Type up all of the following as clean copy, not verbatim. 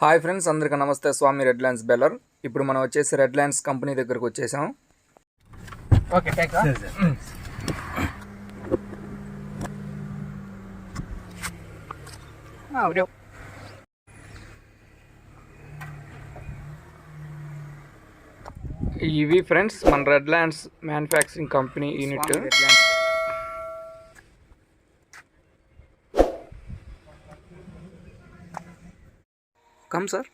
Hi friends, అందరికీ నమస్తే. స్వామి redlands baler. ఇప్పుడు మనం వచ్చేసి redlands కంపెనీ దగ్గరకు వచ్చేసాం. ఓకే టేక్ ఇవి ఫ్రెండ్స్ మన redlands manufacturing company unit. Come sir.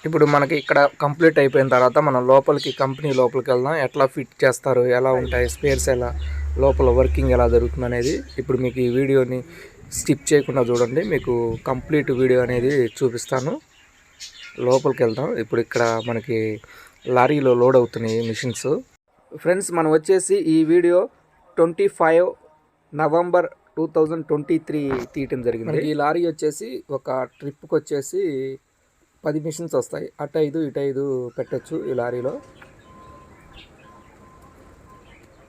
ఇప్పుడు మనకి ఇక్కడ కంప్లీట్ అయిపోయిన తర్వాత మనం లోపలికి కంపెనీ లోపలికి వెళ్దాం. ఎట్లా ఫిట్ చేస్తారు, ఎలా ఉంటాయి స్పేర్స్, ఎలా లోపల వర్కింగ్ ఎలా జరుగుతుంది అనేది ఇప్పుడు మీకు ఈ వీడియోని స్కిప్ చేయకుండా చూడండి. మీకు కంప్లీట్ వీడియో అనేది చూపిస్తాను. లోపలికి వెళ్దాం. ఇప్పుడు ఇక్కడ మనకి లారీలో లోడ్ అవుతున్నాయి మిషన్స్. ఫ్రెండ్స్, మనం వచ్చేసి ఈ వీడియో 25 నవంబర్ 2023 తీయటం జరిగింది. ఈ లారీ వచ్చేసి ఒక ట్రిప్కి వచ్చేసి 10 మిషన్స్ వస్తాయి. అటు 5 ఇటు 5 పెట్టచ్చు ఈ లారీలో.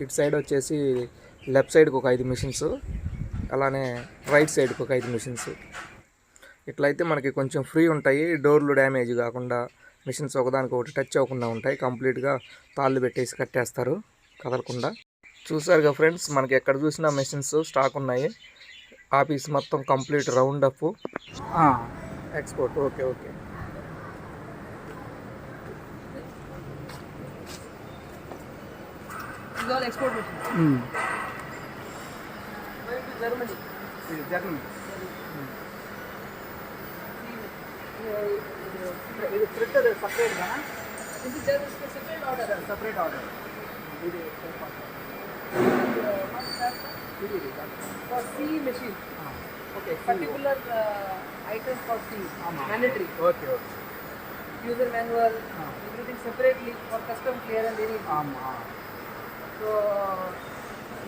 ఇటు సైడ్ వచ్చేసి లెఫ్ట్ సైడ్కి ఒక 5 మిషన్స్, అలానే రైట్ సైడ్కి ఒక 5 మిషన్స్. ఇట్లయితే మనకి కొంచెం ఫ్రీ ఉంటాయి. డోర్లు డ్యామేజ్ కాకుండా మిషన్స్ ఒకదానికి ఒకటి టచ్ అవ్వకుండా ఉంటాయి. కంప్లీట్గా తాళ్ళు పెట్టేసి కట్టేస్తారు కదలకుండా. చూసారుగా ఫ్రెండ్స్, మనకి ఎక్కడ చూసినా మిషన్స్ స్టాక్ ఉన్నాయి. ఆఫీస్ మొత్తం complete round up export. Okay okay. export machine. Going to Germany. Germany. It is printed separate, na? This is just separate order. Separate order. For C machine. Okay. Particular items for C. Mandatory. Okay. Okay. User manual. Everything separately for custom clearance. Anything. So,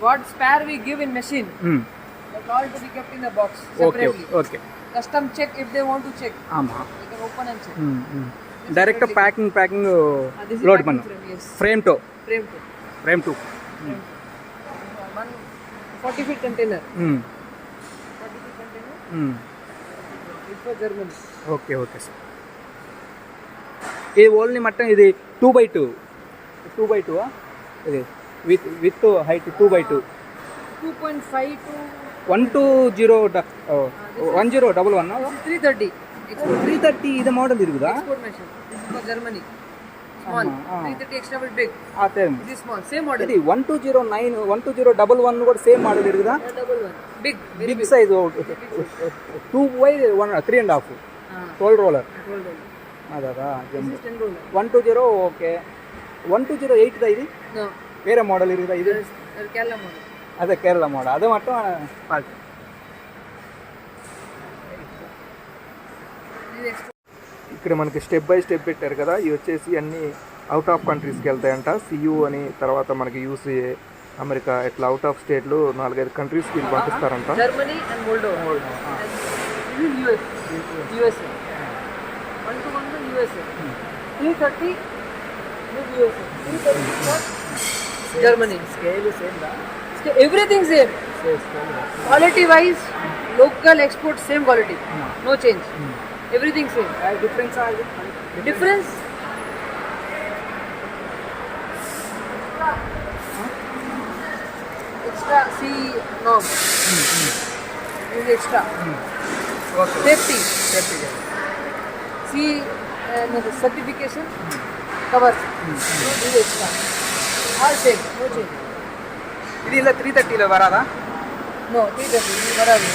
what spare we give in machine, that all to be kept in the box separately. Okay. Custom check if they want to check. They can open and check. Direct packing this is load packing pannu. frame, yes. Frame to. Frame to. One 40 feet container. 40 feet container. It's for Germany. Okay, okay sir. ఇది only మొత్తం ఇది 2x2. 2x2 ఇది with height 2x2. 2.5 to 120 1011 330. Export 330 ಇದು model ಇರುವುದಾ? Export machine. This is for Germany. Small. 330 extra bit big. This is small. Same model. ఇది 1209 12011 కూడా same model ఇరుగుదా? 111. Big. Very big size. 2 by 3.5. 12 roller. 12 roller. ಅದಾ This is 10 roller. 120 okay. 1208 the ಇದು? No. ಬೇರೆ model ಇರುವುದಾ ಇದು? Kerala model. అదే Kerala model. అది మొత్తం fault. ఇక్కడ మనకి స్టెప్ బై స్టెప్ పెట్టారు కదా. ఇవి వచ్చేసి అన్ని అవుట్ ఆఫ్ కంట్రీస్కి వెళ్తాయంట. సియు అని, తర్వాత మనకి యూసీఏ, అమెరికా, ఇట్లా అవుట్ ఆఫ్ స్టేట్లు 4-5 కంట్రీస్కి పంపిస్తారంట. Germany and Moldova. This is USA. 121 USA. 330 with USA. 330 for Germany. Scale same దా? Everything same. Quality wise, local export same quality. No change. Everything same. Difference Difference? Extra C norm. This is extra. Okay. Safety. C certification. Cover. This is extra. All same. No change. ఇది ఇలా 330లో వరాదా? No, 330. Whatever.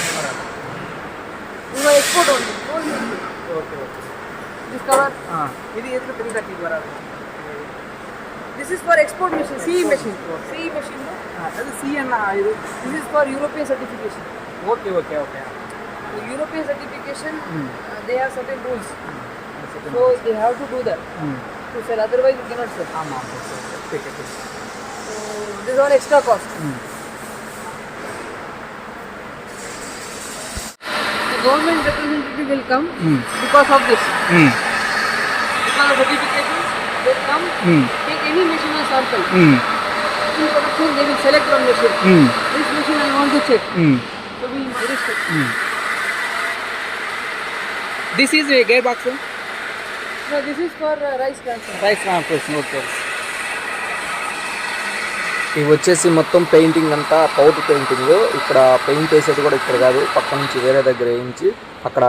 You export only. Okay okay. This cover. ఇది ఎందుకు 330 వరాదా? This is for export machine. CE machine. CE machine. No? అది C అన్న ఇది. This is for European certification. Okay okay okay. So European certification, they have certain rules. So they have to do that to sell. Otherwise you cannot sell. Aama. Okay. So this is all extra cost. The government representative will come because of this. Because of certifications, they come, take any machine or sample. In production, they will select one machine. This machine I want to check. So we will restrict. This is gear box, No, this is for rice transfer. Rice transportation. Okay. ఇవి వచ్చేసి మొత్తం painting అంతా powder painting. ఇక్కడ paint వేసేది కూడా ఇక్కడ కాదు, పక్క నుంచి వేరే దగ్గర వేయించి అక్కడ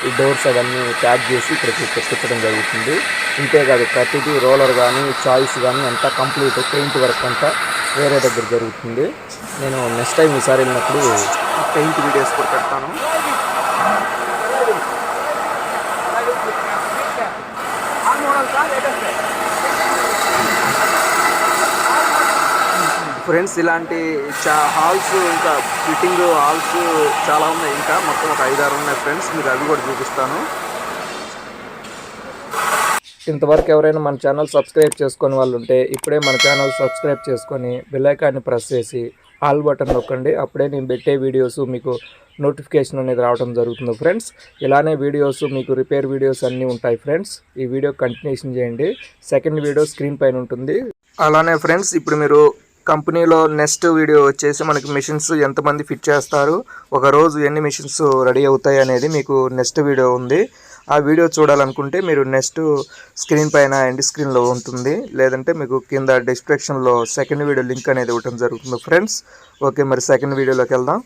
ఈ డోర్స్ అవన్నీ ప్యాక్ చేసి ఇక్కడికి తెప్పించడం జరుగుతుంది. ఇంతేకాదు ప్రతిదీ రోలర్ కానీ చాయిస్ కానీ అంతా కంప్లీట్ పెయింట్ వర్క్ అంతా వేరే దగ్గర జరుగుతుంది. నేను నెక్స్ట్ టైం ఈసారి వెళ్ళినప్పుడు పెయింట్ వీడియోస్ కూడా పెడతాను. ఫ్రెండ్స్ ఇలాంటి హాల్స్ ఇంకా ఫిట్టింగ్ హాల్స్ చాలా ఉన్నాయి, ఇంకా మొత్తం ఒక 5-6 ఉన్నాయి ఫ్రెండ్స్. మీకు అవి కూడా చూపిస్తాను. ఇంతవరకు ఎవరైనా మన ఛానల్ సబ్స్క్రైబ్ చేసుకునే వాళ్ళు ఉంటే ఇప్పుడే మన ఛానల్ సబ్స్క్రైబ్ చేసుకొని బెల్ ఐకాన్ని ప్రెస్ చేసి ఆల్ బటన్ నొక్కండి. అప్పుడే నేను పెట్టే వీడియోస్ మీకు నోటిఫికేషన్ అనేది రావడం జరుగుతుంది ఫ్రెండ్స్. ఇలానే వీడియోస్ మీకు రిపేర్ వీడియోస్ అన్నీ ఉంటాయి ఫ్రెండ్స్. ఈ వీడియో కంటిన్యూషన్ చేయండి. సెకండ్ వీడియో స్క్రీన్ పైన ఉంటుంది. అలానే ఫ్రెండ్స్ ఇప్పుడు మీరు కంపెనీలో నెక్స్ట్ వీడియో వచ్చేసి మనకి మిషన్స్ ఎంతమంది ఫిట్ చేస్తారు, ఒక రోజు ఎన్ని మిషన్స్ రెడీ అవుతాయి అనేది మీకు నెక్స్ట్ వీడియో ఉంది. ఆ వీడియో చూడాలనుకుంటే మీరు నెక్స్ట్ స్క్రీన్ పైన ఎండ్ స్క్రీన్లో ఉంటుంది, లేదంటే మీకు కింద డిస్క్రిప్షన్లో సెకండ్ వీడియో లింక్ అనేది ఇవ్వడం జరుగుతుంది ఫ్రెండ్స్. ఓకే, మరి సెకండ్ వీడియోలోకి వెళ్దాం.